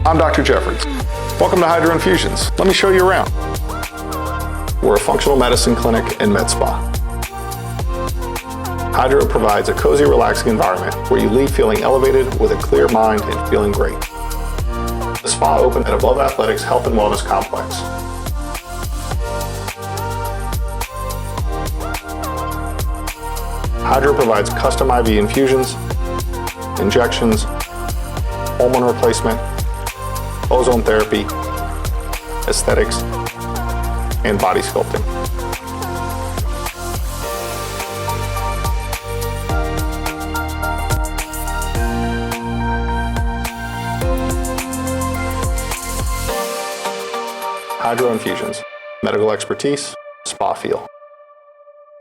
I'm Dr. Jeffries. Welcome to Hydro Infusions. Let me show you around. We're a functional medicine clinic and med spa. Hydro provides a cozy, relaxing environment where you leave feeling elevated with a clear mind and feeling great. The spa opened at Above Athletics Health and Wellness Complex. Hydro provides custom IV infusions, injections, hormone replacement, ozone therapy, aesthetics, and body sculpting. Hydro Infusions, medical expertise, spa feel.